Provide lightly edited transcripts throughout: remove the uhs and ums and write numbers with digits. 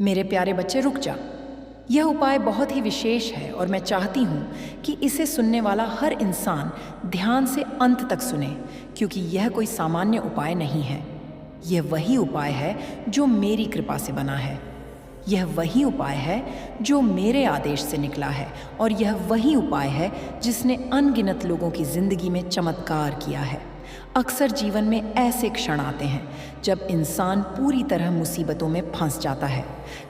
मेरे प्यारे बच्चे रुक जा। यह उपाय बहुत ही विशेष है और मैं चाहती हूँ कि इसे सुनने वाला हर इंसान ध्यान से अंत तक सुने, क्योंकि यह कोई सामान्य उपाय नहीं है। यह वही उपाय है जो मेरी कृपा से बना है। यह वही उपाय है जो मेरे आदेश से निकला है, और यह वही उपाय है जिसने अनगिनत लोगों की जिंदगी में चमत्कार किया है। अक्सर जीवन में ऐसे क्षण आते हैं जब इंसान पूरी तरह मुसीबतों में फंस जाता है।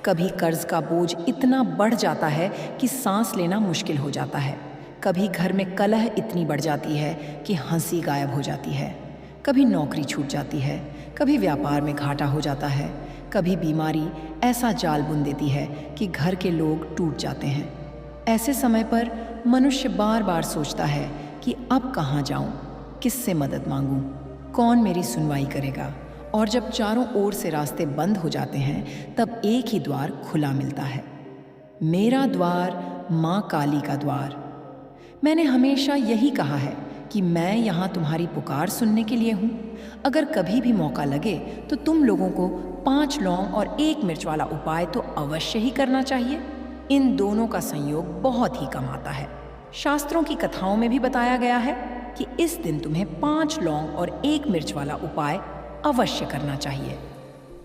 कभी कर्ज का बोझ इतना बढ़ जाता है कि सांस लेना मुश्किल हो जाता है। कभी घर में कलह इतनी बढ़ जाती है कि हंसी गायब हो जाती है। कभी नौकरी छूट जाती है, कभी व्यापार में घाटा हो जाता है, कभी बीमारी ऐसा जाल बुन देती है कि घर के लोग टूट जाते हैं। ऐसे समय पर मनुष्य बार बार सोचता है कि अब कहाँ जाऊं, किससे मदद मांगूं, कौन मेरी सुनवाई करेगा। और जब चारों ओर से रास्ते बंद हो जाते हैं तब एक ही द्वार खुला मिलता है। मेरा द्वार, माँ काली का द्वार। मैंने हमेशा यही कहा है कि मैं यहाँ तुम्हारी पुकार सुनने के लिए हूँ। अगर कभी भी मौका लगे तो तुम लोगों को 5 लौंग और 1 मिर्च वाला उपाय तो अवश्य ही करना चाहिए। इन दोनों का संयोग बहुत ही कम आता है। शास्त्रों की कथाओं में भी बताया गया है कि इस दिन तुम्हें 5 लौंग और 1 मिर्च वाला उपाय अवश्य करना चाहिए,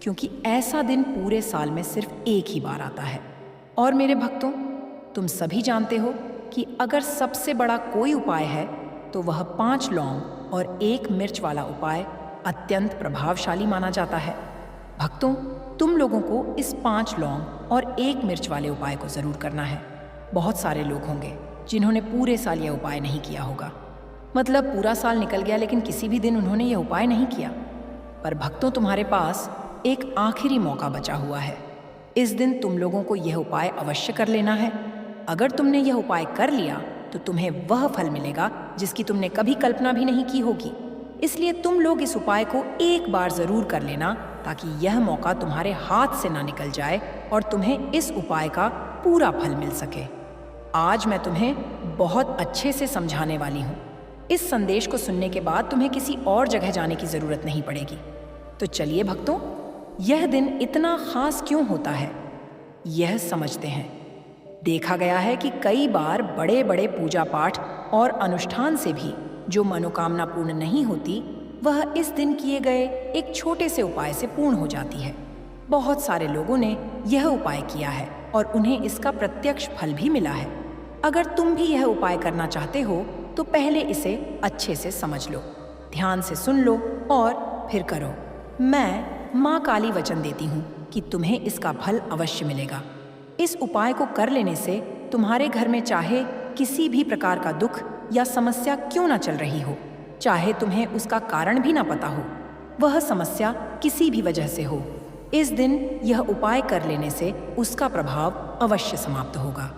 क्योंकि ऐसा दिन पूरे साल में सिर्फ एक ही बार आता है। और मेरे भक्तों, तुम सभी जानते हो कि अगर सबसे बड़ा कोई उपाय है तो वह 5 लौंग और 1 मिर्च वाला उपाय अत्यंत प्रभावशाली माना जाता है। भक्तों, तुम लोगों को इस 5 लौंग और 1 मिर्च वाले उपाय को जरूर करना है। बहुत सारे लोग होंगे जिन्होंने पूरे साल यह उपाय नहीं किया होगा। मतलब पूरा साल निकल गया लेकिन किसी भी दिन उन्होंने यह उपाय नहीं किया। पर भक्तों, तुम्हारे पास एक आखिरी मौका बचा हुआ है। इस दिन तुम लोगों को यह उपाय अवश्य कर लेना है। अगर तुमने यह उपाय कर लिया तो तुम्हें वह फल मिलेगा जिसकी तुमने कभी कल्पना भी नहीं की होगी। इसलिए तुम लोग इस उपाय को एक बार जरूर कर लेना, ताकि यह मौका तुम्हारे हाथ से ना निकल जाए और तुम्हें इस उपाय का पूरा फल मिल सके। आज मैं तुम्हें बहुत अच्छे से समझाने वाली हूँ। इस संदेश को सुनने के बाद तुम्हें किसी और जगह जाने की जरूरत नहीं पड़ेगी। तो चलिए भक्तों, यह दिन इतना खास क्यों होता है, यह समझते हैं। देखा गया है कि कई बार बड़े बड़े पूजा पाठ और अनुष्ठान से भी जो मनोकामना पूर्ण नहीं होती, वह इस दिन किए गए एक छोटे से उपाय से पूर्ण हो जाती है। बहुत सारे लोगों ने यह उपाय किया है और उन्हें इसका प्रत्यक्ष फल भी मिला है। अगर तुम भी यह उपाय करना चाहते हो तो पहले इसे अच्छे से समझ लो, ध्यान से सुन लो और फिर करो। मैं माँ काली वचन देती हूँ कि तुम्हें इसका फल अवश्य मिलेगा। इस उपाय को कर लेने से तुम्हारे घर में चाहे किसी भी प्रकार का दुख या समस्या क्यों ना चल रही हो, चाहे तुम्हें उसका कारण भी ना पता हो, वह समस्या किसी भी वजह से हो, इस दिन यह उपाय कर लेने से उसका प्रभाव अवश्य समाप्त होगा।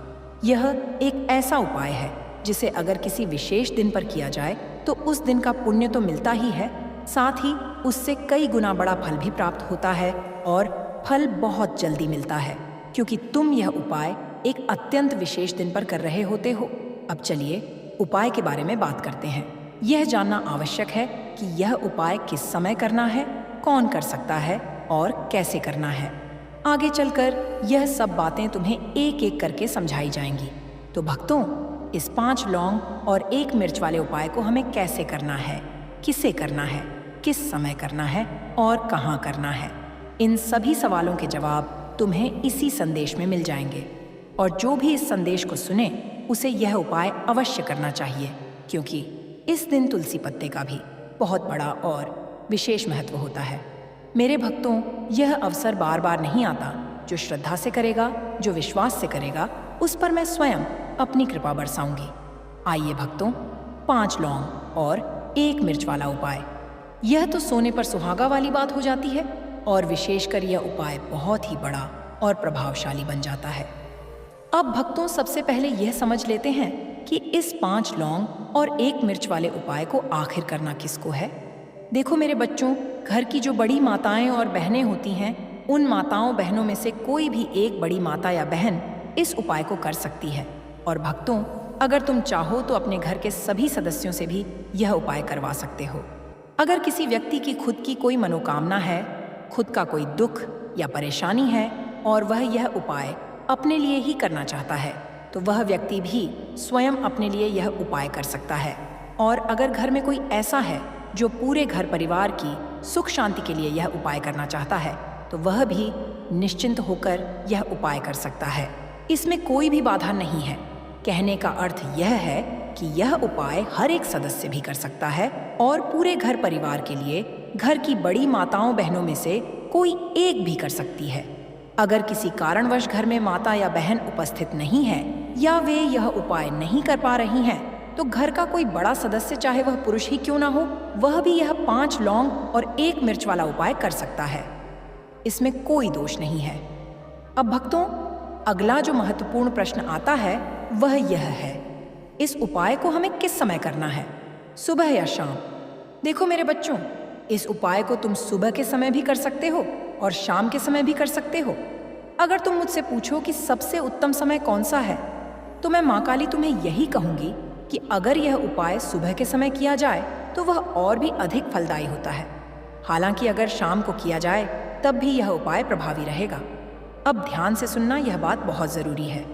यह एक ऐसा उपाय है जिसे अगर किसी विशेष दिन पर किया जाए तो उस दिन का पुण्य तो मिलता ही है, साथ ही उससे कई गुना बड़ा फल भी प्राप्त होता है और फल बहुत जल्दी मिलता है, क्योंकि तुम यह उपाय एक अत्यंत विशेष दिन पर कर रहे होते हो। अब चलिए उपाय के बारे में बात करते हैं। यह जानना आवश्यक है कि यह उपाय किस समय करना है, कौन कर सकता है और कैसे करना है। आगे चलकर यह सब बातें तुम्हें एक एक करके समझाई जाएंगी। तो भक्तों, इस 5 लौंग और 1 मिर्च वाले उपाय को हमें कैसे करना है, किसे करना है, किस समय करना है और कहाँ करना है, इन सभी सवालों के जवाब तुम्हें इसी संदेश में मिल जाएंगे। और जो भी इस संदेश को सुने उसे यह उपाय अवश्य करना चाहिए, क्योंकि इस दिन तुलसी पत्ते का भी बहुत बड़ा और विशेष महत्व होता है। मेरे भक्तों, यह अवसर बार बार नहीं आता। जो श्रद्धा से करेगा, जो विश्वास से करेगा, उस पर मैं स्वयं अपनी कृपा बरसाऊंगी। आइए भक्तों, 5 लौंग और 1 मिर्च वाला उपाय। यह तो सोने पर सुहागा वाली बात हो जाती है, और विशेषकर यह उपाय बहुत ही बड़ा और प्रभावशाली बन जाता है। अब भक्तों, सबसे पहले यह समझ लेते हैं कि इस 5 लौंग और 1 मिर्च वाले उपाय को आखिर करना किसको है। देखो मेरे बच्चों, घर की जो बड़ी माताएं और बहनें होती हैं, उन माताओं बहनों में से कोई भी एक बड़ी माता या बहन इस उपाय को कर सकती है। और भक्तों, अगर तुम चाहो तो अपने घर के सभी सदस्यों से भी यह उपाय करवा सकते हो। अगर किसी व्यक्ति की खुद की कोई मनोकामना है, खुद का कोई दुख या परेशानी है, और वह यह उपाय अपने लिए ही करना चाहता है, तो वह व्यक्ति भी स्वयं अपने लिए यह उपाय कर सकता है। और अगर घर में कोई ऐसा है जो पूरे घर परिवार की सुख शांति के लिए यह उपाय करना चाहता है, तो वह भी निश्चिंत होकर यह उपाय कर सकता है। इसमें कोई भी बाधा नहीं है। कहने का अर्थ यह है कि यह उपाय हर एक सदस्य भी कर सकता है और पूरे घर परिवार के लिए घर की बड़ी माताओं बहनों में से कोई एक भी कर सकती है। अगर किसी कारणवश घर में माता या बहन उपस्थित नहीं है या वे यह उपाय नहीं कर पा रही हैं, तो घर का कोई बड़ा सदस्य, चाहे वह पुरुष ही क्यों ना हो, वह भी यह 5 लौंग और 1 मिर्च वाला उपाय कर सकता है। इसमें कोई दोष नहीं है। अब भक्तों, अगला जो महत्वपूर्ण प्रश्न आता है वह यह है, इस उपाय को हमें किस समय करना है, सुबह या शाम? देखो मेरे बच्चों, इस उपाय को तुम सुबह के समय भी कर सकते हो और शाम के समय भी कर सकते हो। अगर तुम मुझसे पूछो कि सबसे उत्तम समय कौन सा है, तो मैं माँ काली तुम्हें यही कहूँगी कि अगर यह उपाय सुबह के समय किया जाए तो वह और भी अधिक फलदायी होता है। हालांकि अगर शाम को किया जाए तब भी यह उपाय प्रभावी रहेगा। अब ध्यान से सुनना, यह बात बहुत ज़रूरी है।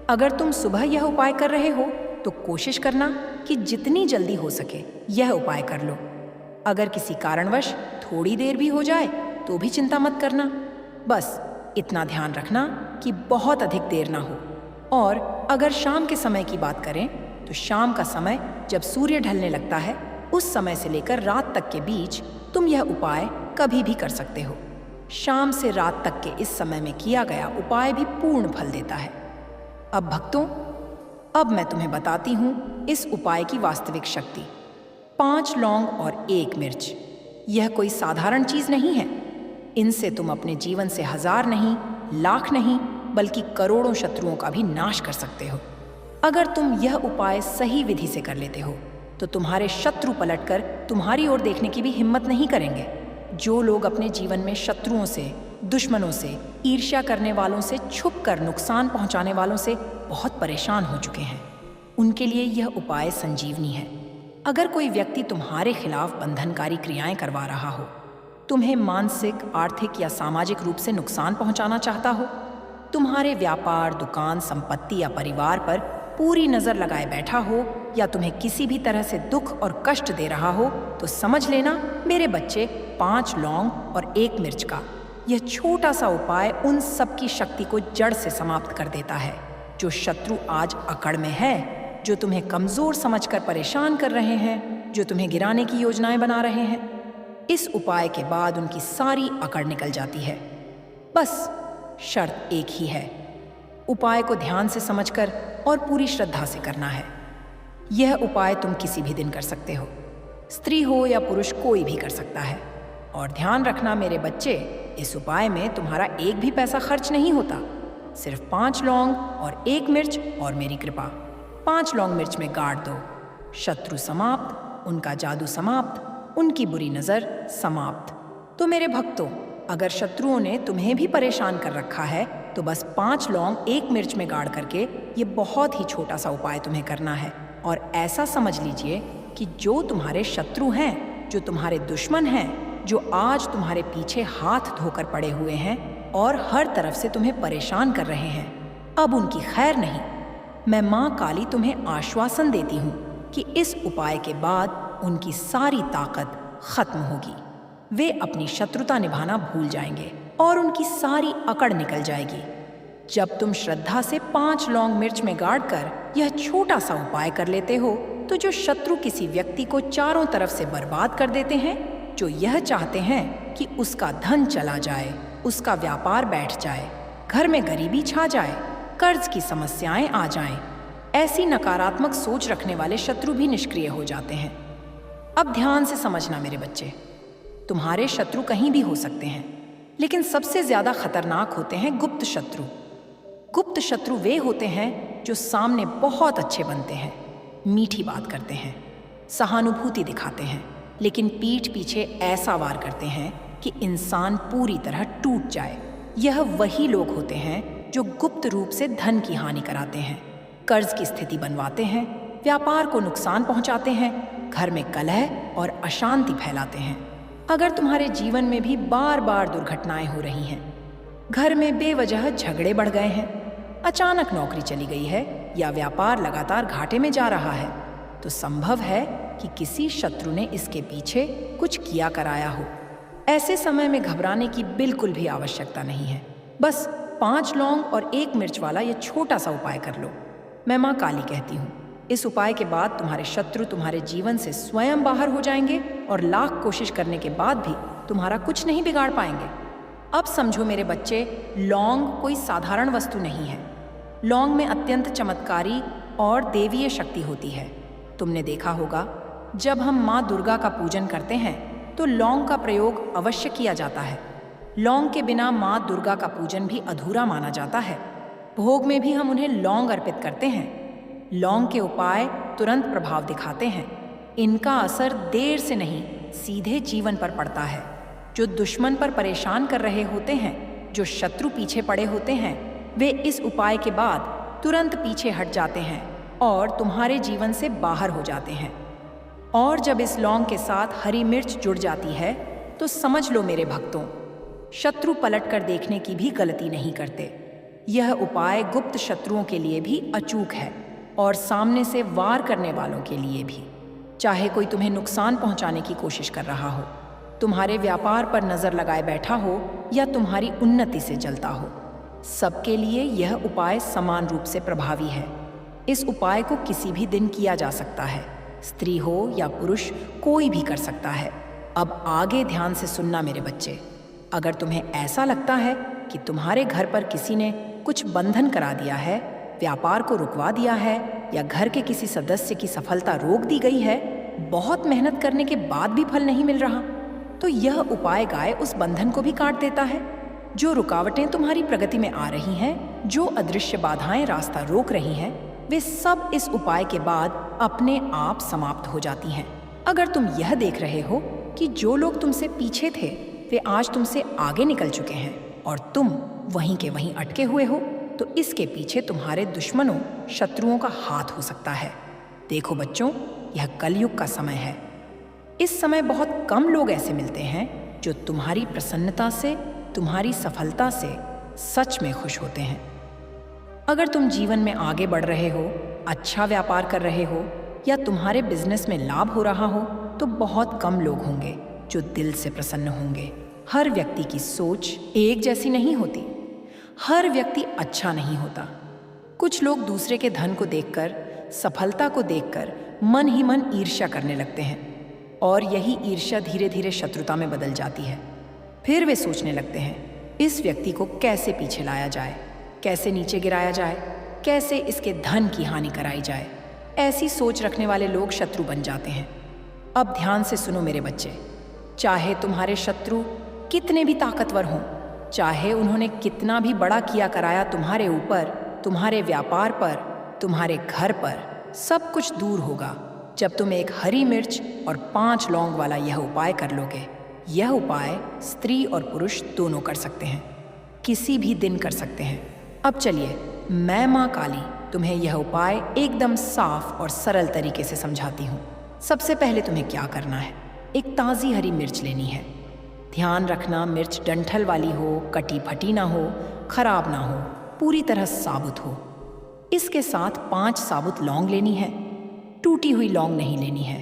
अगर तुम सुबह यह उपाय कर रहे हो तो कोशिश करना कि जितनी जल्दी हो सके यह उपाय कर लो। अगर किसी कारणवश थोड़ी देर भी हो जाए तो भी चिंता मत करना। बस इतना ध्यान रखना कि बहुत अधिक देर ना हो। और अगर शाम के समय की बात करें तो शाम का समय जब सूर्य ढलने लगता है, उस समय से लेकर रात तक के बीच तुम यह उपाय कभी भी कर सकते हो। शाम से रात तक के इस समय में किया गया उपाय भी पूर्ण फल देता है। अब भक्तों, अब मैं तुम्हें बताती हूँ इस उपाय की वास्तविक शक्ति। 5 लौंग और 1 मिर्च, यह कोई साधारण चीज नहीं है। इनसे तुम अपने जीवन से 1000 नहीं, लाख नहीं, बल्कि करोड़ों शत्रुओं का भी नाश कर सकते हो। अगर तुम यह उपाय सही विधि से कर लेते हो तो तुम्हारे शत्रु पलटकर तुम्हारी ओर देखने की भी हिम्मत नहीं करेंगे। जो लोग अपने जीवन में शत्रुओं से, दुश्मनों से, ईर्ष्या करने वालों से छुपकर नुकसान पहुंचाने वालों से बहुत परेशान हो चुके हैं, उनके लिए यह उपाय संजीवनी है। अगर कोई व्यक्ति तुम्हारे खिलाफ बंधनकारी क्रियाएं करवा रहा हो, तुम्हें मानसिक, आर्थिक या सामाजिक रूप से नुकसान पहुंचाना चाहता हो, तुम्हारे व्यापार, दुकान, संपत्ति या परिवार पर पूरी नजर लगाए बैठा हो, या तुम्हें किसी भी तरह से दुख और कष्ट दे रहा हो, तो समझ लेना मेरे बच्चे, 5 लौंग और 1 मिर्च का यह छोटा सा उपाय उन सब की शक्ति को जड़ से समाप्त कर देता है जो शत्रु आज अकड़ में है, जो तुम्हें कमजोर समझकर परेशान कर रहे हैं, जो तुम्हें गिराने की योजनाएं बना रहे हैं। इस उपाय के बाद उनकी सारी अकड़ निकल जाती है। बस शर्त एक ही है, उपाय को ध्यान से समझकर और पूरी श्रद्धा से करना है। यह उपाय तुम किसी भी दिन कर सकते हो, स्त्री हो या पुरुष, कोई भी कर सकता है। और ध्यान रखना मेरे बच्चे, इस उपाय में तुम्हारा एक भी पैसा खर्च नहीं होता। सिर्फ 5 लौंग और 1 मिर्च और मेरी कृपा। 5 लौंग मिर्च में गाड़ दो, शत्रु समाप्त, उनका जादू समाप्त, उनकी बुरी नजर समाप्त। तो मेरे भक्तों, अगर शत्रुओं ने तुम्हें भी परेशान कर रखा है तो बस 5 लौंग 1 मिर्च में गाड़ करके ये बहुत ही छोटा सा उपाय तुम्हें करना है। और ऐसा समझ लीजिए कि जो तुम्हारे शत्रु हैं, जो तुम्हारे दुश्मन हैं, जो आज तुम्हारे पीछे हाथ धोकर पड़े हुए हैं और हर तरफ से तुम्हें परेशान कर रहे हैं, अब उनकी खैर नहीं। मैं माँ काली तुम्हें आश्वासन देती हूँ कि इस उपाय के बाद उनकी सारी ताकत खत्म होगी। वे अपनी शत्रुता निभाना भूल जाएंगे और उनकी सारी अकड़ निकल जाएगी। जब तुम श्रद्धा से 5 लौंग मिर्च में गाड़ कर यह छोटा सा उपाय कर लेते हो, तो जो शत्रु किसी व्यक्ति को चारों तरफ से बर्बाद कर देते हैं, जो यह चाहते हैं कि उसका धन चला जाए, उसका व्यापार बैठ जाए, घर में गरीबी छा जाए, कर्ज की समस्याएं आ जाएं, ऐसी नकारात्मक सोच रखने वाले शत्रु भी निष्क्रिय हो जाते हैं। अब ध्यान से समझना मेरे बच्चे, तुम्हारे शत्रु कहीं भी हो सकते हैं, लेकिन सबसे ज्यादा खतरनाक होते हैं गुप्त शत्रु। गुप्त शत्रु वे होते हैं जो सामने बहुत अच्छे बनते हैं, मीठी बात करते हैं, सहानुभूति दिखाते हैं, लेकिन पीठ पीछे ऐसा वार करते हैं कि इंसान पूरी तरह टूट जाए। यह वही लोग होते हैं जो गुप्त रूप से धन की हानि कराते हैं, कर्ज की स्थिति बनवाते हैं, व्यापार को नुकसान पहुंचाते हैं, घर में कलह और अशांति फैलाते हैं। अगर तुम्हारे जीवन में भी बार बार दुर्घटनाएं हो रही हैं, घर में बेवजह झगड़े बढ़ गए हैं, अचानक नौकरी चली गई है या व्यापार लगातार घाटे में जा रहा है, तो संभव है कि किसी शत्रु ने इसके पीछे कुछ किया कराया हो। ऐसे समय में घबराने की बिल्कुल भी आवश्यकता नहीं है। बस 5 लौंग और 1 मिर्च वाला ये छोटा सा उपाय कर लो। मैं माँ काली कहती हूँ। इस उपाय के बाद तुम्हारे शत्रु तुम्हारे जीवन से स्वयं बाहर हो जाएंगे और लाख कोशिश करने के बाद भी तुम्हारा कुछ नहीं बिगाड़ पाएंगे। अब समझो मेरे बच्चे, लौंग कोई साधारण वस्तु नहीं है। लौंग में अत्यंत चमत्कारी और देवीय शक्ति होती है। तुमने देखा होगा, जब हम माँ दुर्गा का पूजन करते हैं तो लौंग का प्रयोग अवश्य किया जाता है। लौंग के बिना माँ दुर्गा का पूजन भी अधूरा माना जाता है। भोग में भी हम उन्हें लौंग अर्पित करते हैं। लौंग के उपाय तुरंत प्रभाव दिखाते हैं। इनका असर देर से नहीं, सीधे जीवन पर पड़ता है। जो दुश्मन पर परेशान कर रहे होते हैं, जो शत्रु पीछे पड़े होते हैं, वे इस उपाय के बाद तुरंत पीछे हट जाते हैं और तुम्हारे जीवन से बाहर हो जाते हैं। और जब इस लौंग के साथ हरी मिर्च जुड़ जाती है तो समझ लो मेरे भक्तों, शत्रु पलटकर देखने की भी गलती नहीं करते। यह उपाय गुप्त शत्रुओं के लिए भी अचूक है और सामने से वार करने वालों के लिए भी। चाहे कोई तुम्हें नुकसान पहुंचाने की कोशिश कर रहा हो, तुम्हारे व्यापार पर नजर लगाए बैठा हो या तुम्हारी उन्नति से जलता हो, सबके लिए यह उपाय समान रूप से प्रभावी है। इस उपाय को किसी भी दिन किया जा सकता है। स्त्री हो या पुरुष, कोई भी कर सकता है। अब आगे ध्यान से सुनना मेरे बच्चे। अगर तुम्हें ऐसा लगता है कि तुम्हारे घर पर किसी ने कुछ बंधन करा दिया है, व्यापार को रुकवा दिया है या घर के किसी सदस्य की सफलता रोक दी गई है, बहुत मेहनत करने के बाद भी फल नहीं मिल रहा, तो यह उपाय गाय उस बंधन को भी काट देता है। जो रुकावटें तुम्हारी प्रगति में आ रही हैं, जो अदृश्य बाधाएं रास्ता रोक रही हैं, वे सब इस उपाय के बाद अपने आप समाप्त हो जाती हैं। अगर तुम यह देख रहे हो कि जो लोग तुमसे पीछे थे वे आज तुमसे आगे निकल चुके हैं और तुम वहीं के वहीं अटके हुए हो, तो इसके पीछे तुम्हारे दुश्मनों, शत्रुओं का हाथ हो सकता है। देखो बच्चों, यह कलयुग का समय है। इस समय बहुत कम लोग ऐसे मिलते हैं जो तुम्हारी प्रसन्नता से, तुम्हारी सफलता से सच में खुश होते हैं। अगर तुम जीवन में आगे बढ़ रहे हो, अच्छा व्यापार कर रहे हो या तुम्हारे बिजनेस में लाभ हो रहा हो, तो बहुत कम लोग होंगे जो दिल से प्रसन्न होंगे। हर व्यक्ति की सोच एक जैसी नहीं होती। हर व्यक्ति अच्छा नहीं होता। कुछ लोग दूसरे के धन को देखकर, सफलता को देखकर मन ही मन ईर्ष्या करने लगते हैं और यही ईर्ष्या धीरे धीरे शत्रुता में बदल जाती है। फिर वे सोचने लगते हैं, इस व्यक्ति को कैसे पीछे लाया जाए, कैसे नीचे गिराया जाए, कैसे इसके धन की हानि कराई जाए। ऐसी सोच रखने वाले लोग शत्रु बन जाते हैं। अब ध्यान से सुनो मेरे बच्चे, चाहे तुम्हारे शत्रु कितने भी ताकतवर हों, चाहे उन्होंने कितना भी बड़ा किया कराया तुम्हारे ऊपर, तुम्हारे व्यापार पर, तुम्हारे घर पर, सब कुछ दूर होगा जब तुम एक हरी मिर्च और 5 लौंग वाला यह उपाय कर लोगे। यह उपाय स्त्री और पुरुष दोनों कर सकते हैं, किसी भी दिन कर सकते हैं। अब चलिए, मैं माँ काली तुम्हें यह उपाय एकदम साफ और सरल तरीके से समझाती हूँ। सबसे पहले तुम्हें क्या करना है, एक ताज़ी हरी मिर्च लेनी है। ध्यान रखना, मिर्च डंठल वाली हो, कटी फटी ना हो, खराब ना हो, पूरी तरह साबुत हो। इसके साथ 5 साबुत लौंग लेनी है। टूटी हुई लौंग नहीं लेनी है।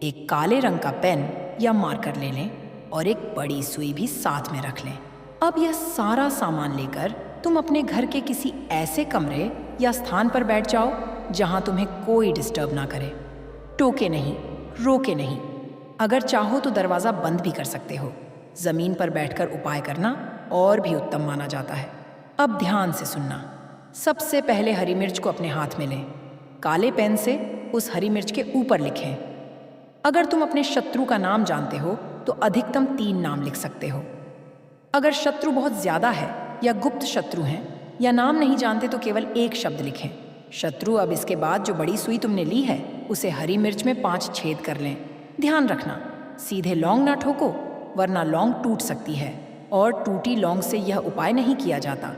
एक काले रंग का पेन या मार्कर ले लें और एक बड़ी सुई भी साथ में रख लें। अब यह सारा सामान लेकर तुम अपने घर के किसी ऐसे कमरे या स्थान पर बैठ जाओ जहां तुम्हें कोई डिस्टर्ब ना करे। टोके नहीं, रोके नहीं। अगर चाहो तो दरवाज़ा बंद भी कर सकते हो। ज़मीन पर बैठकर उपाय करना और भी उत्तम माना जाता है। अब ध्यान से सुनना। सबसे पहले हरी मिर्च को अपने हाथ में लें। काले पेन से उस हरी मिर्च के ऊपर लिखें। अगर तुम अपने शत्रु का नाम जानते हो तो अधिकतम 3 नाम लिख सकते हो। अगर शत्रु बहुत ज़्यादा है या गुप्त शत्रु हैं या नाम नहीं जानते तो केवल एक शब्द लिखें, शत्रु। अब इसके बाद जो बड़ी सुई तुमने ली है उसे हरी मिर्च में 5 छेद कर लें। ध्यान रखना, सीधे लौंग ना ठोको, वरना लौंग टूट सकती है और टूटी लौंग से यह उपाय नहीं किया जाता।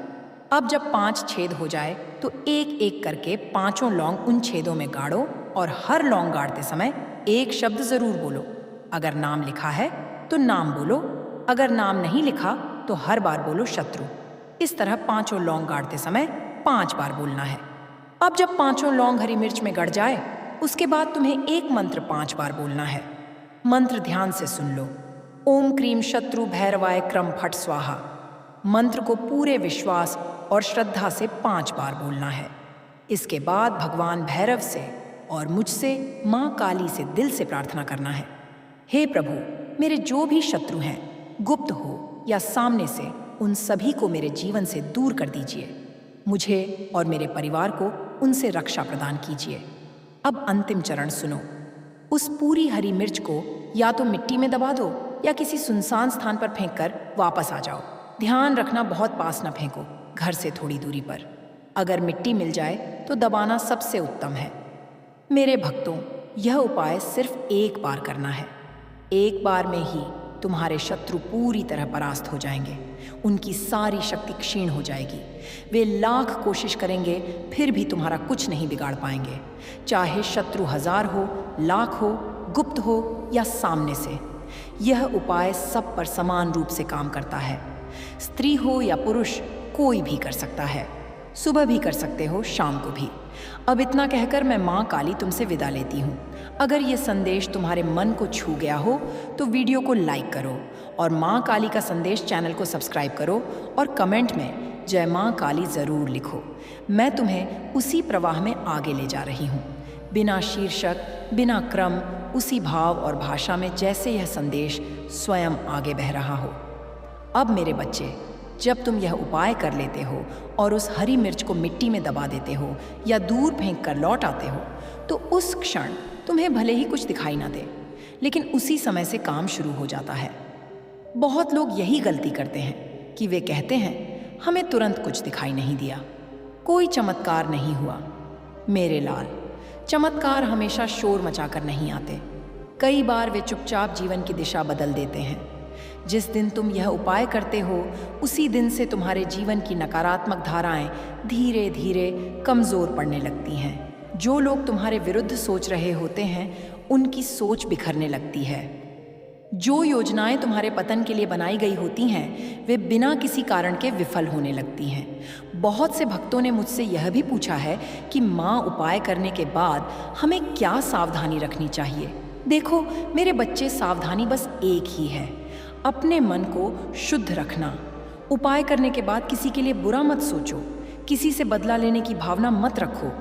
अब जब 5 छेद हो जाए तो एक एक करके 5 लौंग उन छेदों में गाड़ो और हर लौंग गाड़ते समय एक शब्द जरूर बोलो। अगर नाम लिखा है तो नाम बोलो, अगर नाम नहीं लिखा तो हर बार बोलो शत्रु। इस तरह 5 लौंग गाड़ते समय 5 बार बोलना है। अब जब 5 लौंग हरी मिर्च में गड़ जाए, उसके बाद तुम्हें एक मंत्र 5 बार बोलना है। मंत्र ध्यान से सुन लो। ओम क्रीम शत्रु भैरवाय क्रम फट स्वाहा। मंत्र को पूरे विश्वास और श्रद्धा से 5 बार बोलना है। इसके बाद भगवान भैरव से और मुझसे माँ काली से दिल से प्रार्थना करना है। हे प्रभु, मेरे जो भी शत्रु हैं, गुप्त हो या सामने से, उन सभी को मेरे जीवन से दूर कर दीजिए। मुझे और मेरे परिवार को उनसे रक्षा प्रदान कीजिए। अब अंतिम चरण सुनो। उस पूरी हरी मिर्च को या तो मिट्टी में दबा दो या किसी सुनसान स्थान पर फेंककर वापस आ जाओ। ध्यान रखना, बहुत पास न फेंको, घर से थोड़ी दूरी पर। अगर मिट्टी मिल जाए तो दबाना सबसे उत्तम है। मेरे भक्तों, यह उपाय सिर्फ एक बार करना है। एक बार में ही तुम्हारे शत्रु पूरी तरह परास्त हो जाएंगे। उनकी सारी शक्ति क्षीण हो जाएगी। वे लाख कोशिश करेंगे, फिर भी तुम्हारा कुछ नहीं बिगाड़ पाएंगे। चाहे शत्रु 1000 हो, लाख हो, गुप्त हो या सामने से, यह उपाय सब पर समान रूप से काम करता है। स्त्री हो या पुरुष, कोई भी कर सकता है। सुबह भी कर सकते हो, शाम को भी। अब इतना कहकर मैं माँ काली तुमसे विदा लेती हूँ। अगर ये संदेश तुम्हारे मन को छू गया हो तो वीडियो को लाइक करो और माँ काली का संदेश चैनल को सब्सक्राइब करो और कमेंट में जय माँ काली ज़रूर लिखो। मैं तुम्हें उसी प्रवाह में आगे ले जा रही हूँ, बिना शीर्षक, बिना क्रम, उसी भाव और भाषा में जैसे यह संदेश स्वयं आगे बह रहा हो। अब मेरे बच्चे, जब तुम यह उपाय कर लेते हो और उस हरी मिर्च को मिट्टी में दबा देते हो या दूर फेंक कर लौट आते हो, तो उस क्षण तुम्हें भले ही कुछ दिखाई ना दे, लेकिन उसी समय से काम शुरू हो जाता है। बहुत लोग यही गलती करते हैं कि वे कहते हैं हमें तुरंत कुछ दिखाई नहीं दिया, कोई चमत्कार नहीं हुआ। मेरे लाल, चमत्कार हमेशा शोर मचाकर नहीं आते। कई बार वे चुपचाप जीवन की दिशा बदल देते हैं। जिस दिन तुम यह उपाय करते हो, उसी दिन से तुम्हारे जीवन की नकारात्मक धाराएं धीरे धीरे कमज़ोर पड़ने लगती हैं। जो लोग तुम्हारे विरुद्ध सोच रहे होते हैं, उनकी सोच बिखरने लगती है। जो योजनाएं तुम्हारे पतन के लिए बनाई गई होती हैं, वे बिना किसी कारण के विफल होने लगती हैं। बहुत से भक्तों ने मुझसे यह भी पूछा है कि माँ, उपाय करने के बाद हमें क्या सावधानी रखनी चाहिए। देखो मेरे बच्चे, सावधानी बस एक ही है, अपने मन को शुद्ध रखना। उपाय करने के बाद किसी के लिए बुरा मत सोचो, किसी से बदला लेने की भावना मत रखो।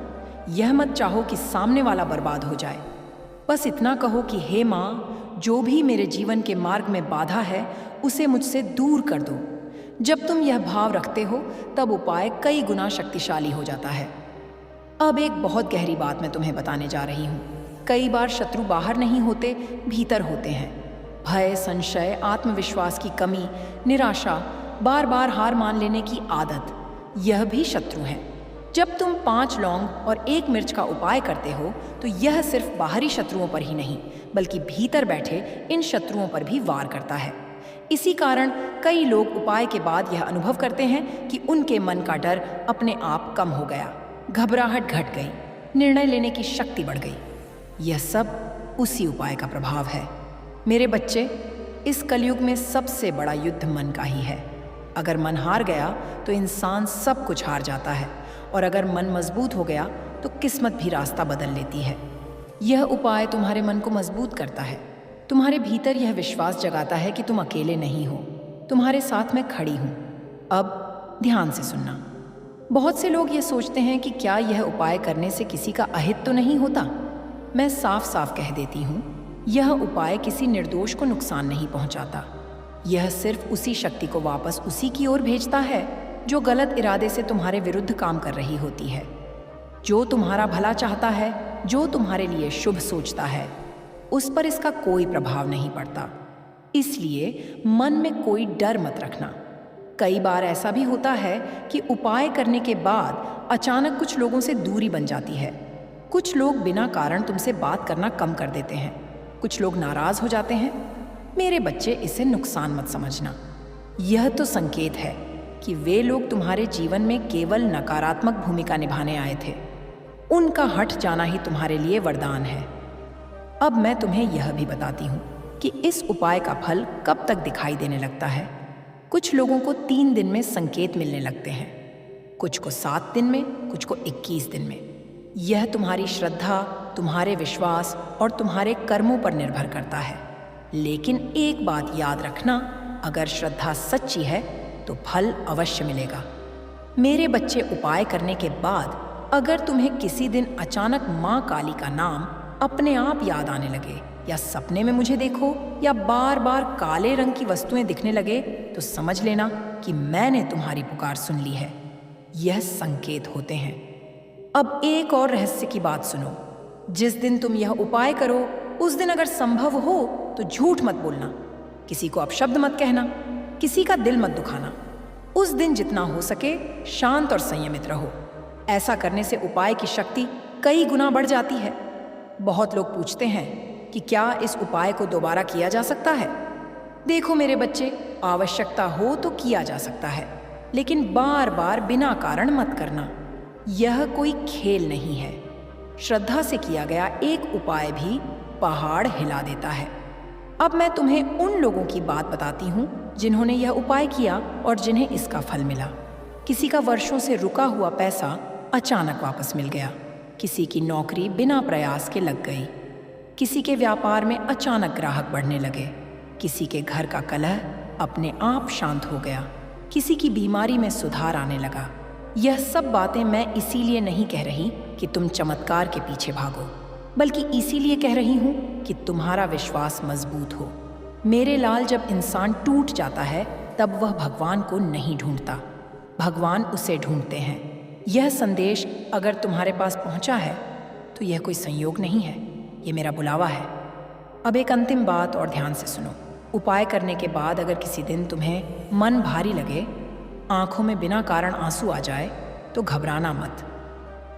यह मत चाहो कि सामने वाला बर्बाद हो जाए। बस इतना कहो कि हे माँ, जो भी मेरे जीवन के मार्ग में बाधा है, उसे मुझसे दूर कर दो। जब तुम यह भाव रखते हो, तब उपाय कई गुना शक्तिशाली हो जाता है। अब एक बहुत गहरी बात मैं तुम्हें बताने जा रही हूँ। कई बार शत्रु बाहर नहीं होते, भीतर होते हैं। भय, संशय, आत्मविश्वास की कमी, निराशा, बार बार हार मान लेने की आदत, यह भी शत्रु है। जब तुम 5 लौंग और 1 मिर्च का उपाय करते हो, तो यह सिर्फ बाहरी शत्रुओं पर ही नहीं, बल्कि भीतर बैठे इन शत्रुओं पर भी वार करता है। इसी कारण कई लोग उपाय के बाद यह अनुभव करते हैं कि उनके मन का डर अपने आप कम हो गया, घबराहट घट गई, निर्णय लेने की शक्ति बढ़ गई। यह सब उसी उपाय का प्रभाव है। मेरे बच्चे, इस कलयुग में सबसे बड़ा युद्ध मन का ही है। अगर मन हार गया तो इंसान सब कुछ हार जाता है, और अगर मन मजबूत हो गया तो किस्मत भी रास्ता बदल लेती है। यह उपाय तुम्हारे मन को मजबूत करता है। तुम्हारे भीतर यह विश्वास जगाता है कि तुम अकेले नहीं हो, तुम्हारे साथ मैं खड़ी हूँ। अब ध्यान से सुनना। बहुत से लोग ये सोचते हैं कि क्या यह उपाय करने से किसी का अहित तो नहीं होता। मैं साफ साफ कह देती हूँ, यह उपाय किसी निर्दोष को नुकसान नहीं पहुँचाता। यह सिर्फ उसी शक्ति को वापस उसी की ओर भेजता है जो गलत इरादे से तुम्हारे विरुद्ध काम कर रही होती है। जो तुम्हारा भला चाहता है, जो तुम्हारे लिए शुभ सोचता है, उस पर इसका कोई प्रभाव नहीं पड़ता। इसलिए मन में कोई डर मत रखना। कई बार ऐसा भी होता है कि उपाय करने के बाद अचानक कुछ लोगों से दूरी बन जाती है। कुछ लोग बिना कारण तुमसे बात करना कम कर देते हैं, कुछ लोग नाराज हो जाते हैं। मेरे बच्चे, इसे नुकसान मत समझना। यह तो संकेत है कि वे लोग तुम्हारे जीवन में केवल नकारात्मक भूमिका निभाने आए थे। उनका हट जाना ही तुम्हारे लिए वरदान है। अब मैं तुम्हें यह भी बताती हूँ कि इस उपाय का फल कब तक दिखाई देने लगता है। कुछ लोगों को 3 दिन में संकेत मिलने लगते हैं, कुछ को 7 दिन में, कुछ को 21 दिन में। यह तुम्हारी श्रद्धा, तुम्हारे विश्वास और तुम्हारे कर्मों पर निर्भर करता है। लेकिन एक बात याद रखना, अगर श्रद्धा सच्ची है तो फल अवश्य मिलेगा। मेरे बच्चे, उपाय करने के बाद अगर तुम्हें किसी दिन अचानक माँ काली का नाम अपने आप याद आने लगे, या सपने में मुझे देखो, या बार बार काले रंग की वस्तुएं दिखने लगे, तो समझ लेना कि मैंने तुम्हारी पुकार सुन ली है। यह संकेत होते हैं। अब एक और रहस्य की बात सुनो। जिस दिन तुम यह उपाय करो, उस दिन अगर संभव हो तो झूठ मत बोलना, किसी को अपशब्द मत कहना, किसी का दिल मत दुखाना। उस दिन जितना हो सके शांत और संयमित रहो। ऐसा करने से उपाय की शक्ति कई गुना बढ़ जाती है। बहुत लोग पूछते हैं कि क्या इस उपाय को दोबारा किया जा सकता है? देखो मेरे बच्चे, आवश्यकता हो तो किया जा सकता है, लेकिन बार बार बिना कारण मत करना। यह कोई खेल नहीं है। श्रद्धा से किया गया एक उपाय भी पहाड़ हिला देता है। अब मैं तुम्हें उन लोगों की बात बताती हूँ जिन्होंने यह उपाय किया और जिन्हें इसका फल मिला। किसी का वर्षों से रुका हुआ पैसा अचानक वापस मिल गया, किसी की नौकरी बिना प्रयास के लग गई, किसी के व्यापार में अचानक ग्राहक बढ़ने लगे, किसी के घर का कलह अपने आप शांत हो गया, किसी की बीमारी में सुधार आने लगा। यह सब बातें मैं इसीलिए नहीं कह रही कि तुम चमत्कार के पीछे भागो, बल्कि इसीलिए कह रही हूँ कि तुम्हारा विश्वास मजबूत हो। मेरे लाल, जब इंसान टूट जाता है तब वह भगवान को नहीं ढूंढता, भगवान उसे ढूंढते हैं। यह संदेश अगर तुम्हारे पास पहुंचा है तो यह कोई संयोग नहीं है, ये मेरा बुलावा है। अब एक अंतिम बात और ध्यान से सुनो। उपाय करने के बाद अगर किसी दिन तुम्हें मन भारी लगे, आंखों में बिना कारण आंसू आ जाए, तो घबराना मत।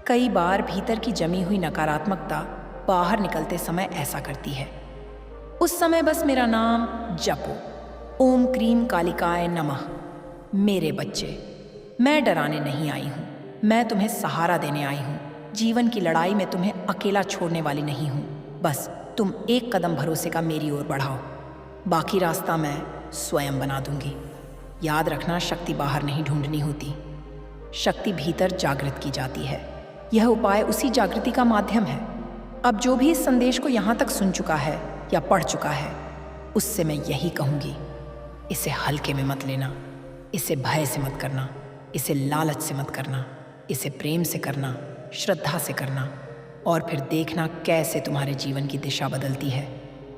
कई बार भीतर की जमी हुई नकारात्मकता बाहर निकलते समय ऐसा करती है। उस समय बस मेरा नाम जपो, ओम क्रीम कालिकाय नमः। मेरे बच्चे, मैं डराने नहीं आई हूँ, मैं तुम्हें सहारा देने आई हूँ। जीवन की लड़ाई में तुम्हें अकेला छोड़ने वाली नहीं हूँ। बस तुम एक कदम भरोसे का मेरी ओर बढ़ाओ, बाकी रास्ता मैं स्वयं बना दूंगी। याद रखना, शक्ति बाहर नहीं ढूंढनी होती, शक्ति भीतर जागृत की जाती है। यह उपाय उसी जागृति का माध्यम है। अब जो भी इस संदेश को यहाँ तक सुन चुका है या पढ़ चुका है, उससे मैं यही कहूँगी, इसे हल्के में मत लेना, इसे भय से मत करना, इसे लालच से मत करना, इसे प्रेम से करना, श्रद्धा से करना, और फिर देखना कैसे तुम्हारे जीवन की दिशा बदलती है।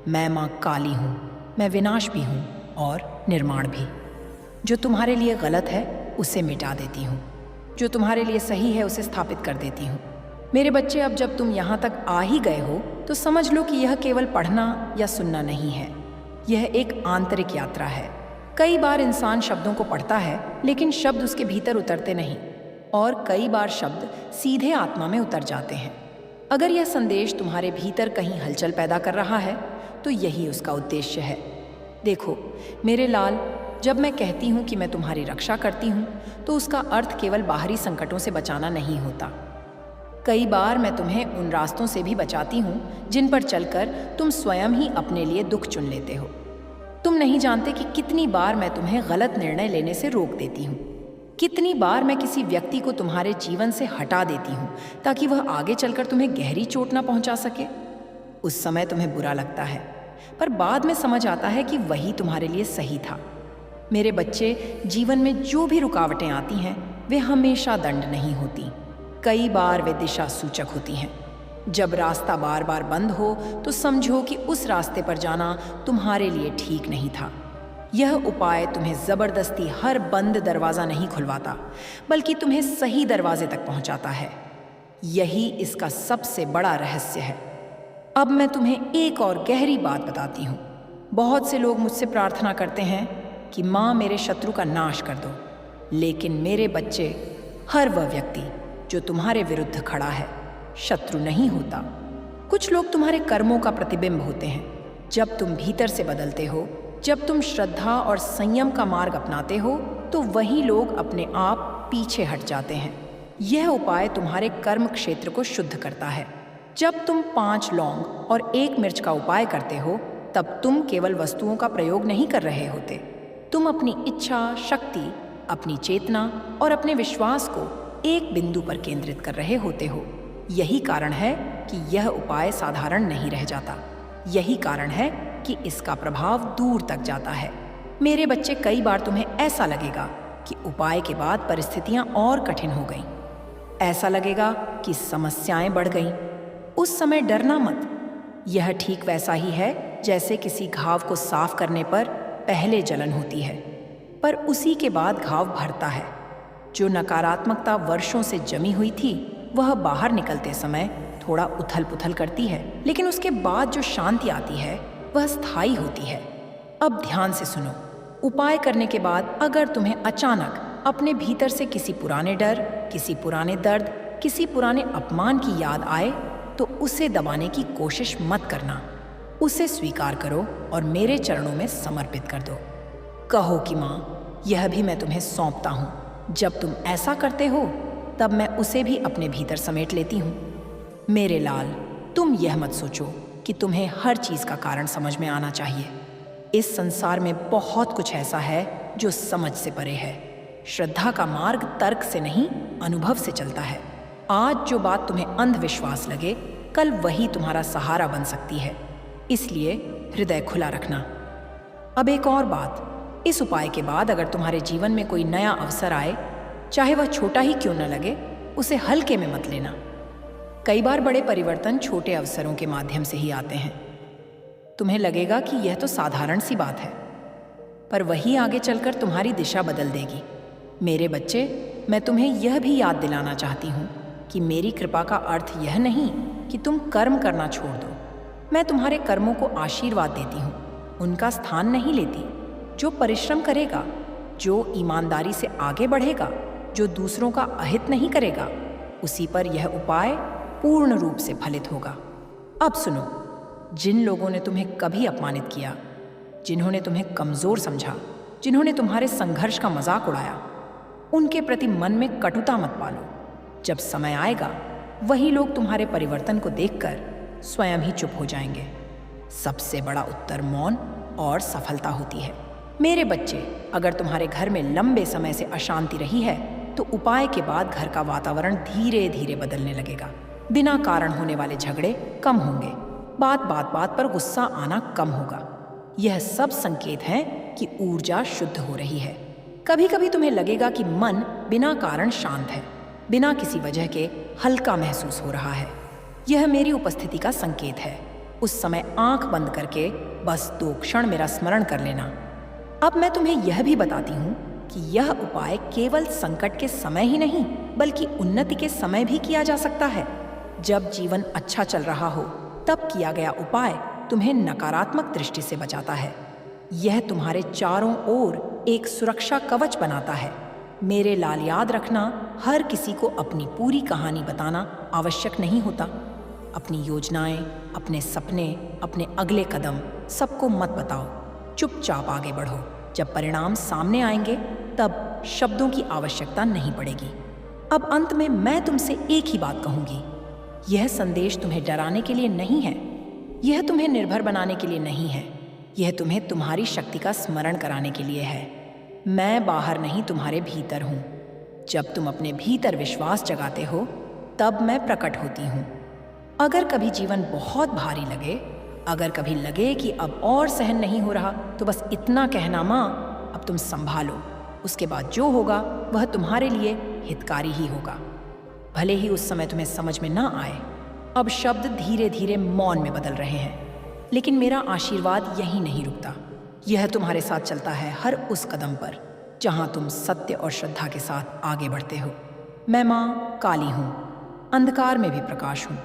मैं माँ काली हूँ, मैं विनाश भी हूँ और निर्माण भी। जो तुम्हारे लिए गलत है उसे मिटा देती हूँ, जो तुम्हारे लिए सही है उसे स्थापित कर देती हूँ। मेरे बच्चे, अब जब तुम यहाँ तक आ ही गए हो तो समझ लो कि यह केवल पढ़ना या सुनना नहीं है, यह एक आंतरिक यात्रा है। कई बार इंसान शब्दों को पढ़ता है लेकिन शब्द उसके भीतर उतरते नहीं, और कई बार शब्द सीधे आत्मा में उतर जाते हैं। अगर यह संदेश तुम्हारे भीतर कहीं हलचल पैदा कर रहा है तो यही उसका उद्देश्य है। देखो मेरे लाल, जब मैं कहती हूँ कि मैं तुम्हारी रक्षा करती हूँ तो उसका अर्थ केवल बाहरी संकटों से बचाना नहीं होता। कई बार मैं तुम्हें उन रास्तों से भी बचाती हूँ जिन पर चलकर तुम स्वयं ही अपने लिए दुख चुन लेते हो। तुम नहीं जानते कि कितनी बार मैं तुम्हें गलत निर्णय लेने से रोक देती हूँ, कितनी बार मैं किसी व्यक्ति को तुम्हारे जीवन से हटा देती हूँ ताकि वह आगे चलकर तुम्हें गहरी चोट ना पहुँचा सके। उस समय तुम्हें बुरा लगता है, पर बाद में समझ आता है कि वही तुम्हारे लिए सही था। मेरे बच्चे, जीवन में जो भी रुकावटें आती हैं वे हमेशा दंड नहीं होती, कई बार वे दिशा सूचक होती हैं। जब रास्ता बार बार बंद हो तो समझो कि उस रास्ते पर जाना तुम्हारे लिए ठीक नहीं था। यह उपाय तुम्हें जबरदस्ती हर बंद दरवाज़ा नहीं खुलवाता, बल्कि तुम्हें सही दरवाजे तक पहुंचाता है। यही इसका सबसे बड़ा रहस्य है। अब मैं तुम्हें एक और गहरी बात बताती हूँ। बहुत से लोग मुझसे प्रार्थना करते हैं कि माँ मेरे शत्रु का नाश कर दो, लेकिन मेरे बच्चे, हर वह व्यक्ति जो तुम्हारे विरुद्ध खड़ा है शत्रु नहीं होता। कुछ लोग तुम्हारे कर्मों का प्रतिबिंब होते हैं। जब तुम भीतर से बदलते हो, जब तुम श्रद्धा और संयम का मार्ग अपनाते हो, तो वही लोग अपने आप पीछे हट जाते हैं। यह उपाय तुम्हारे कर्म क्षेत्र को शुद्ध करता है। जब तुम 5 लौंग और 1 मिर्च का उपाय करते हो, तब तुम केवल वस्तुओं का प्रयोग नहीं कर रहे होते, तुम अपनी इच्छा, शक्ति, अपनी चेतना और अपने विश्वास को एक बिंदु पर केंद्रित कर रहे होते हो। यही कारण है कि यह उपाय साधारण नहीं रह जाता। यही कारण है कि इसका प्रभाव दूर तक जाता है। मेरे बच्चे, कई बार तुम्हें ऐसा लगेगा कि उपाय के बाद परिस्थितियां और कठिन हो गईं। ऐसा लगेगा कि समस्याएं बढ़ गईं। उस समय डरना मत। यह ठीक वैसा ही है जैसे किसी घाव को साफ करने पर पहले जलन होती है, पर उसी के बाद घाव भरता है। जो नकारात्मकता वर्षों से जमी हुई थी, वह बाहर निकलते समय थोड़ा उथल पुथल करती है, लेकिन उसके बाद जो शांति आती है वह स्थायी होती है। अब ध्यान से सुनो। उपाय करने के बाद अगर तुम्हें अचानक अपने भीतर से किसी पुराने डर, किसी पुराने दर्द, किसी पुराने अपमान की याद आए, तो उसे दबाने की कोशिश मत करना। उसे स्वीकार करो और मेरे चरणों में समर्पित कर दो। कहो कि माँ, यह भी मैं तुम्हें सौंपता हूँ। जब तुम ऐसा करते हो, तब मैं उसे भी अपने भीतर समेट लेती हूँ। मेरे लाल, तुम यह मत सोचो कि तुम्हें हर चीज़ का कारण समझ में आना चाहिए। इस संसार में बहुत कुछ ऐसा है जो समझ से परे है। श्रद्धा का मार्ग तर्क से नहीं, अनुभव से चलता है। आज जो बात तुम्हें अंधविश्वास लगे, कल वही तुम्हारा सहारा बन सकती है। इसलिए हृदय खुला रखना। अब एक और बात, इस उपाय के बाद अगर तुम्हारे जीवन में कोई नया अवसर आए, चाहे वह छोटा ही क्यों न लगे, उसे हल्के में मत लेना। कई बार बड़े परिवर्तन छोटे अवसरों के माध्यम से ही आते हैं। तुम्हें लगेगा कि यह तो साधारण सी बात है, पर वही आगे चलकर तुम्हारी दिशा बदल देगी। मेरे बच्चे, मैं तुम्हें यह भी याद दिलाना चाहती हूँ कि मेरी कृपा का अर्थ यह नहीं कि तुम कर्म करना छोड़ दो। मैं तुम्हारे कर्मों को आशीर्वाद देती हूँ, उनका स्थान नहीं लेती। जो परिश्रम करेगा, जो ईमानदारी से आगे बढ़ेगा, जो दूसरों का अहित नहीं करेगा, उसी पर यह उपाय पूर्ण रूप से फलित होगा। अब सुनो, जिन लोगों ने तुम्हें कभी अपमानित किया, जिन्होंने तुम्हें कमज़ोर समझा, जिन्होंने तुम्हारे संघर्ष का मजाक उड़ाया, उनके प्रति मन में कटुता मत पालो। जब समय आएगा, वही लोग तुम्हारे परिवर्तन को देखकर स्वयं ही चुप हो जाएंगे। सबसे बड़ा उत्तर मौन और सफलता होती है। मेरे बच्चे, अगर तुम्हारे घर में लंबे समय से अशांति रही है, तो उपाय के बाद घर का वातावरण धीरे धीरे बदलने लगेगा। बिना कारण होने वाले झगड़े कम होंगे, बात बात पर गुस्सा आना कम होगा। यह सब संकेत हैं कि ऊर्जा शुद्ध हो रही है। कभी कभी तुम्हें लगेगा कि मन बिना कारण शांत है, बिना किसी वजह के हल्का महसूस हो रहा है। यह मेरी उपस्थिति का संकेत है। उस समय आंख बंद करके बस 2 क्षण मेरा स्मरण कर लेना। अब मैं तुम्हें यह भी बताती हूँ कि यह उपाय केवल संकट के समय ही नहीं, बल्कि उन्नति के समय भी किया जा सकता है। जब जीवन अच्छा चल रहा हो, तब किया गया उपाय तुम्हें नकारात्मक दृष्टि से बचाता है। यह तुम्हारे चारों ओर एक सुरक्षा कवच बनाता है। मेरे लाल, याद रखना, हर किसी को अपनी पूरी कहानी बताना आवश्यक नहीं होता। अपनी योजनाएं, अपने सपने, अपने अगले कदम सबको मत बताओ। चुपचाप आगे बढ़ो। जब परिणाम सामने आएंगे, तब शब्दों की आवश्यकता नहीं पड़ेगी। अब अंत में मैं तुमसे एक ही बात कहूंगी। यह संदेश तुम्हें डराने के लिए नहीं है, यह तुम्हें निर्भर बनाने के लिए नहीं है, यह तुम्हें तुम्हारी शक्ति का स्मरण कराने के लिए है। मैं बाहर नहीं, तुम्हारे भीतर हूँ। जब तुम अपने भीतर विश्वास जगाते हो, तब मैं प्रकट होती हूँ। अगर कभी जीवन बहुत भारी लगे, अगर कभी लगे कि अब और सहन नहीं हो रहा, तो बस इतना कहना, माँ अब तुम संभालो। उसके बाद जो होगा वह तुम्हारे लिए हितकारी ही होगा। भले ही उस समय तुम्हें समझ में ना आए। अब शब्द धीरे धीरे मौन में बदल रहे हैं, लेकिन मेरा आशीर्वाद यहीं नहीं रुकता। यह तुम्हारे साथ चलता है हर उस कदम पर जहां तुम सत्य और श्रद्धा के साथ आगे बढ़ते हो। मैं माँ काली हूँ, अंधकार में भी प्रकाश हूँ,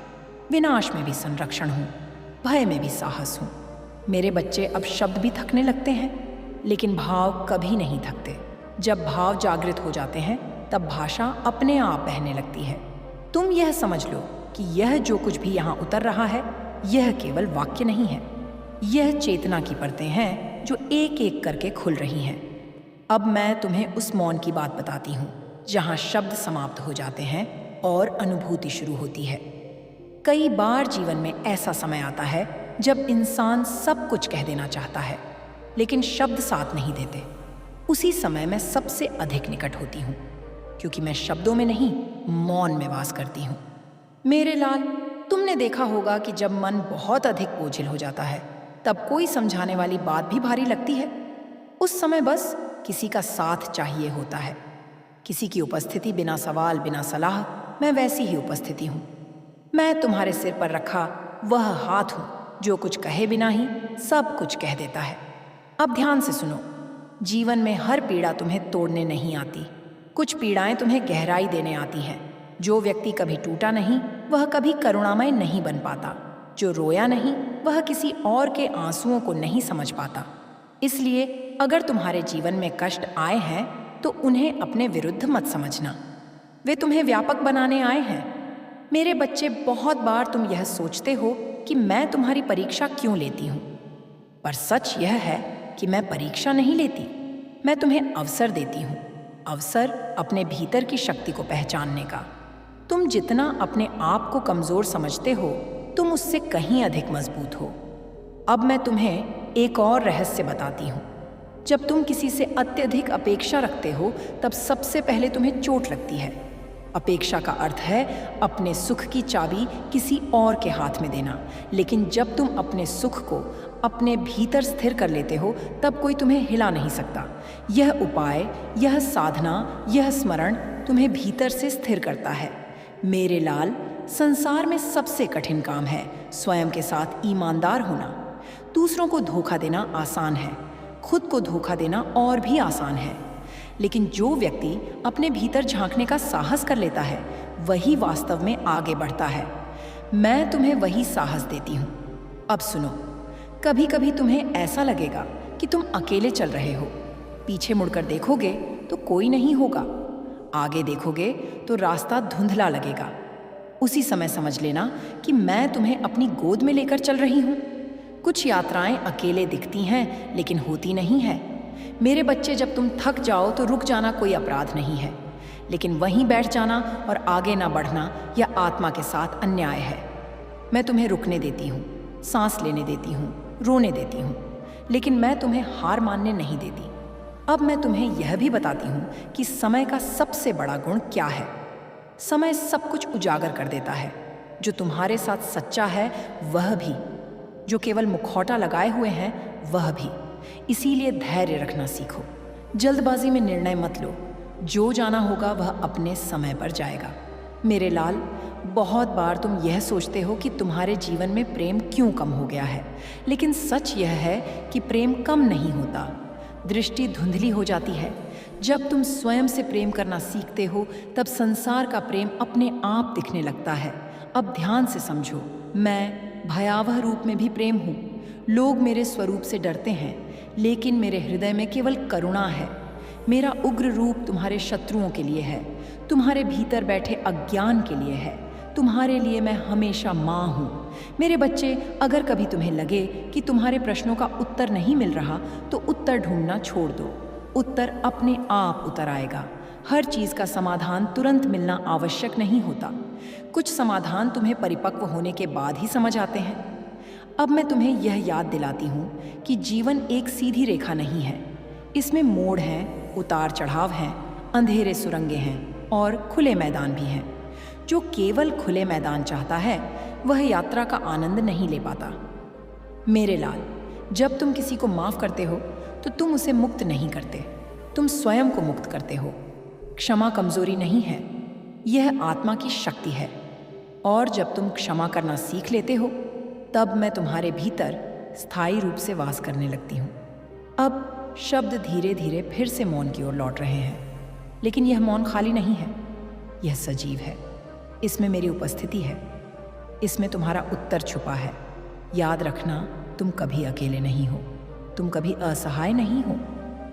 विनाश में भी संरक्षण हूँ, भय में भी साहस हूँ। मेरे बच्चे, अब शब्द भी थकने लगते हैं, लेकिन भाव कभी नहीं थकते। जब भाव जागृत हो जाते हैं, तब भाषा अपने आप बहने लगती है। तुम यह समझ लो कि यह जो कुछ भी यहाँ उतर रहा है, यह केवल वाक्य नहीं है, यह चेतना की परतें हैं जो एक एक करके खुल रही हैं। अब मैं तुम्हें उस मौन की बात बताती हूँ, जहाँ शब्द समाप्त हो जाते हैं और अनुभूति शुरू होती है। कई बार जीवन में ऐसा समय आता है जब इंसान सब कुछ कह देना चाहता है, लेकिन शब्द साथ नहीं देते। उसी समय मैं सबसे अधिक निकट होती हूँ, क्योंकि मैं शब्दों में नहीं, मौन में वास करती हूँ। मेरे लाल, तुमने देखा होगा कि जब मन बहुत अधिक बोझिल हो जाता है, तब कोई समझाने वाली बात भी भारी लगती है। उस समय बस किसी का साथ चाहिए होता है, किसी की उपस्थिति, बिना सवाल, बिना सलाह। मैं वैसी ही उपस्थिति हूँ। मैं तुम्हारे सिर पर रखा वह हाथ हूँ जो कुछ कहे बिना ही सब कुछ कह देता है। अब ध्यान से सुनो। जीवन में हर पीड़ा तुम्हें तोड़ने नहीं आती। कुछ पीड़ाएं तुम्हें गहराई देने आती हैं। जो व्यक्ति कभी टूटा नहीं, वह कभी करुणामय नहीं बन पाता। जो रोया नहीं, वह किसी और के आंसुओं को नहीं समझ पाता। इसलिए अगर तुम्हारे जीवन में कष्ट आए हैं, तो उन्हें अपने विरुद्ध मत समझना। वे तुम्हें व्यापक बनाने आए हैं। मेरे बच्चे, बहुत बार तुम यह सोचते हो कि मैं तुम्हारी परीक्षा क्यों लेती हूँ, पर सच यह है कि मैं परीक्षा नहीं लेती। मैं तुम्हें अवसर देती हूँ, अवसर अपने भीतर की शक्ति को पहचानने का। तुम जितना अपने आप को कमज़ोर समझते हो, तुम उससे कहीं अधिक मजबूत हो। अब मैं तुम्हें एक और रहस्य बताती हूँ। जब तुम किसी से अत्यधिक अपेक्षा रखते हो, तब सबसे पहले तुम्हें चोट लगती है। अपेक्षा का अर्थ है अपने सुख की चाबी किसी और के हाथ में देना। लेकिन जब तुम अपने सुख को अपने भीतर स्थिर कर लेते हो, तब कोई तुम्हें हिला नहीं सकता। यह उपाय, यह साधना, यह स्मरण तुम्हें भीतर से स्थिर करता है। मेरे लाल, संसार में सबसे कठिन काम है स्वयं के साथ ईमानदार होना। दूसरों को धोखा देना आसान है, खुद को धोखा देना और भी आसान है। लेकिन जो व्यक्ति अपने भीतर झांकने का साहस कर लेता है, वही वास्तव में आगे बढ़ता है। मैं तुम्हें वही साहस देती हूँ। अब सुनो, कभी कभी तुम्हें ऐसा लगेगा कि तुम अकेले चल रहे हो। पीछे मुड़कर देखोगे तो कोई नहीं होगा, आगे देखोगे तो रास्ता धुंधला लगेगा। उसी समय समझ लेना कि मैं तुम्हें अपनी गोद में लेकर चल रही हूँ। कुछ यात्राएं अकेले दिखती हैं, लेकिन होती नहीं है। मेरे बच्चे, जब तुम थक जाओ तो रुक जाना कोई अपराध नहीं है, लेकिन वहीं बैठ जाना और आगे ना बढ़ना यह आत्मा के साथ अन्याय है। मैं तुम्हें रुकने देती हूँ, सांस लेने देती हूँ, रोने देती हूँ, लेकिन मैं तुम्हें हार मानने नहीं देती। अब मैं तुम्हें यह भी बताती हूँ कि समय का सबसे बड़ा गुण क्या है। समय सब कुछ उजागर कर देता है। जो तुम्हारे साथ सच्चा है वह भी, जो केवल मुखौटा लगाए हुए हैं वह भी। इसीलिए धैर्य रखना सीखो। जल्दबाजी में निर्णय मत लो। जो जाना होगा वह अपने समय पर जाएगा। मेरे लाल, बहुत बार तुम यह सोचते हो कि तुम्हारे जीवन में प्रेम क्यों कम हो गया है, लेकिन सच यह है कि प्रेम कम नहीं होता, दृष्टि धुंधली हो जाती है। जब तुम स्वयं से प्रेम करना सीखते हो, तब संसार का प्रेम अपने आप दिखने लगता है। अब ध्यान से समझो, मैं भयावह रूप में भी प्रेम हूँ। लोग मेरे स्वरूप से डरते हैं, लेकिन मेरे हृदय में केवल करुणा है। मेरा उग्र रूप तुम्हारे शत्रुओं के लिए है, तुम्हारे भीतर बैठे अज्ञान के लिए है। तुम्हारे लिए मैं हमेशा माँ हूँ। मेरे बच्चे, अगर कभी तुम्हें लगे कि तुम्हारे प्रश्नों का उत्तर नहीं मिल रहा, तो उत्तर ढूंढना छोड़ दो। उत्तर अपने आप उतर आएगा। हर चीज़ का समाधान तुरंत मिलना आवश्यक नहीं होता। कुछ समाधान तुम्हें परिपक्व होने के बाद ही समझ आते हैं। अब मैं तुम्हें यह याद दिलाती हूँ कि जीवन एक सीधी रेखा नहीं है। इसमें मोड़ हैं, उतार चढ़ाव हैं, अंधेरे सुरंगें हैं और खुले मैदान भी हैं। जो केवल खुले मैदान चाहता है, वह यात्रा का आनंद नहीं ले पाता। मेरे लाल, जब तुम किसी को माफ़ करते हो, तो तुम उसे मुक्त नहीं करते, तुम स्वयं को मुक्त करते हो। क्षमा कमजोरी नहीं है, यह आत्मा की शक्ति है। और जब तुम क्षमा करना सीख लेते हो, तब मैं तुम्हारे भीतर स्थायी रूप से वास करने लगती हूँ। अब शब्द धीरे धीरे फिर से मौन की ओर लौट रहे हैं, लेकिन यह मौन खाली नहीं है, यह सजीव है। इसमें मेरी उपस्थिति है, इसमें तुम्हारा उत्तर छुपा है। याद रखना, तुम कभी अकेले नहीं हो, तुम कभी असहाय नहीं हो,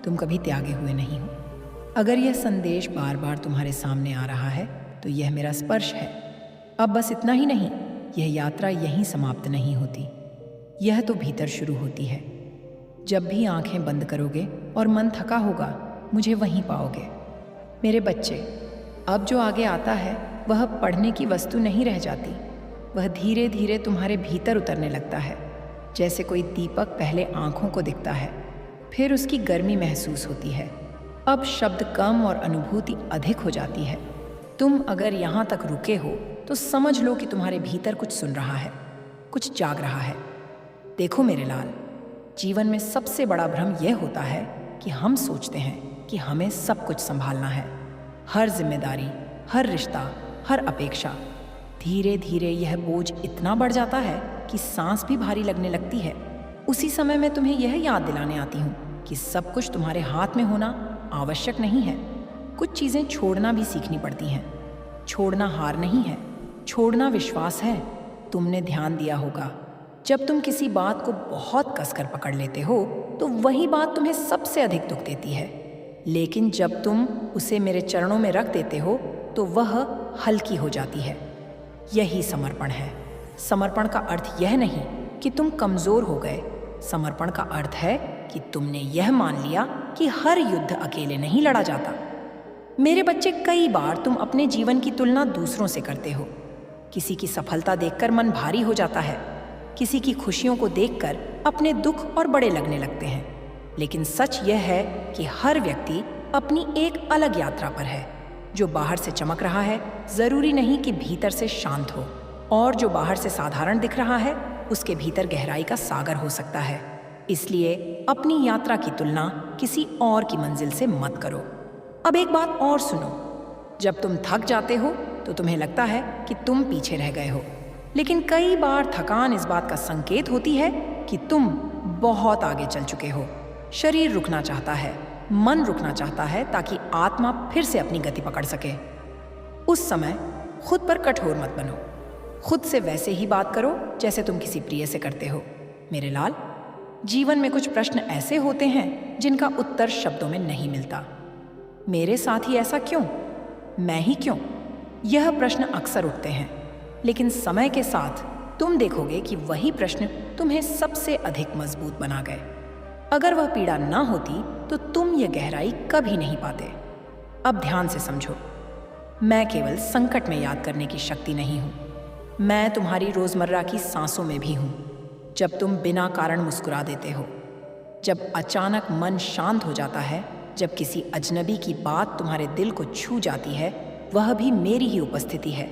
तुम कभी त्यागे हुए नहीं हो। अगर यह संदेश बार बार तुम्हारे सामने आ रहा है, तो यह मेरा स्पर्श है। अब बस इतना ही नहीं, यह यात्रा यहीं समाप्त नहीं होती, यह तो भीतर शुरू होती है। जब भी आंखें बंद करोगे और मन थका होगा, मुझे वहीं पाओगे। मेरे बच्चे, अब जो आगे आता है वह पढ़ने की वस्तु नहीं रह जाती, वह धीरे धीरे तुम्हारे भीतर उतरने लगता है। जैसे कोई दीपक पहले आंखों को दिखता है, फिर उसकी गर्मी महसूस होती है, अब शब्द कम और अनुभूति अधिक हो जाती है। तुम अगर यहाँ तक रुके हो तो समझ लो कि तुम्हारे भीतर कुछ सुन रहा है, कुछ जाग रहा है। देखो मेरे लाल, जीवन में सबसे बड़ा भ्रम यह होता है कि हम सोचते हैं कि हमें सब कुछ संभालना है, हर जिम्मेदारी, हर रिश्ता, हर अपेक्षा। धीरे धीरे यह बोझ इतना बढ़ जाता है कि सांस भी भारी लगने लगती है। उसी समय मैं तुम्हें यह याद दिलाने आती हूँ कि सब कुछ तुम्हारे हाथ में होना आवश्यक नहीं है। कुछ चीज़ें छोड़ना भी सीखनी पड़ती हैं। छोड़ना हार नहीं है, छोड़ना विश्वास है। तुमने ध्यान दिया होगा, जब तुम किसी बात को बहुत कसकर पकड़ लेते हो तो वही बात तुम्हें सबसे अधिक दुख देती है। लेकिन जब तुम उसे मेरे चरणों में रख देते हो तो वह हल्की हो जाती है। यही समर्पण है। समर्पण का अर्थ यह नहीं कि तुम कमज़ोर हो गए। समर्पण का अर्थ है कि तुमने यह मान लिया कि हर युद्ध अकेले नहीं लड़ा जाता। मेरे बच्चे, कई बार तुम अपने जीवन की तुलना दूसरों से करते हो। किसी की सफलता देखकर मन भारी हो जाता है, किसी की खुशियों को देखकर अपने दुख और बड़े लगने लगते हैं। लेकिन सच यह है कि हर व्यक्ति अपनी एक अलग यात्रा पर है। जो बाहर से चमक रहा है जरूरी नहीं कि भीतर से शांत हो, और जो बाहर से साधारण दिख रहा है उसके भीतर गहराई का सागर हो सकता है। इसलिए अपनी यात्रा की तुलना किसी और की मंजिल से मत करो। अब एक बात और सुनो, जब तुम थक जाते हो तो तुम्हें लगता है कि तुम पीछे रह गए हो, लेकिन कई बार थकान इस बात का संकेत होती है कि तुम बहुत आगे चल चुके हो। शरीर रुकना चाहता है, मन रुकना चाहता है, ताकि आत्मा फिर से अपनी गति पकड़ सके। उस समय खुद पर कठोर मत बनो। खुद से वैसे ही बात करो जैसे तुम किसी प्रिय से करते हो। मेरे लाल, जीवन में कुछ प्रश्न ऐसे होते हैं जिनका उत्तर शब्दों में नहीं मिलता। मेरे साथ ही ऐसा क्यों? मैं ही क्यों? यह प्रश्न अक्सर उठते हैं, लेकिन समय के साथ तुम देखोगे कि वही प्रश्न तुम्हें सबसे अधिक मजबूत बना गए। अगर वह पीड़ा ना होती तो तुम ये गहराई कभी नहीं पाते। अब ध्यान से समझो, मैं केवल संकट में याद करने की शक्ति नहीं हूँ। मैं तुम्हारी रोजमर्रा की सांसों में भी हूँ। जब तुम बिना कारण मुस्कुरा देते हो, जब अचानक मन शांत हो जाता है, जब किसी अजनबी की बात तुम्हारे दिल को छू जाती है, वह भी मेरी ही उपस्थिति है।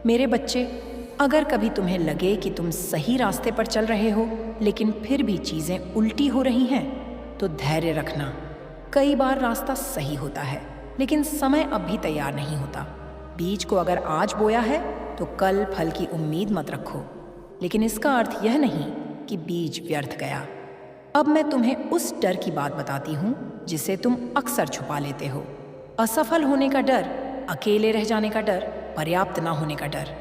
मेरे बच्चे, अगर कभी तुम्हें लगे कि तुम सही रास्ते पर चल रहे हो लेकिन फिर भी चीज़ें उल्टी हो रही हैं, तो धैर्य रखना। कई बार रास्ता सही होता है, लेकिन समय अब भी तैयार नहीं होता। बीज को अगर आज बोया है तो कल फल की उम्मीद मत रखो, लेकिन इसका अर्थ यह नहीं कि बीज व्यर्थ गया। अब मैं तुम्हें उस डर की बात बताती हूँ जिसे तुम अक्सर छुपा लेते हो। असफल होने का डर, अकेले रह जाने का डर, पर्याप्त ना होने का डर।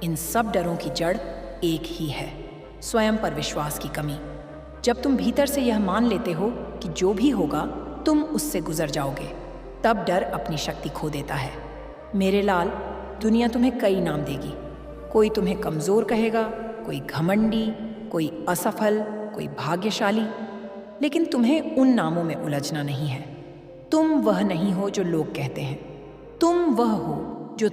इन सब डरों की जड़ एक ही है, स्वयं पर विश्वास की कमी। जब तुम भीतर से यह मान लेते हो कि जो भी होगा तुम उससे गुजर जाओगे, तब डर अपनी शक्ति खो देता है। मेरे लाल, दुनिया तुम्हें कई नाम देगी। कोई तुम्हें कमज़ोर कहेगा, कोई घमंडी, कोई असफल, कोई भाग्यशाली, लेकिन तुम्हें उन नामों में उलझना नहीं है। तुम वह नहीं हो जो लोग कहते हैं, तुम वह हो जो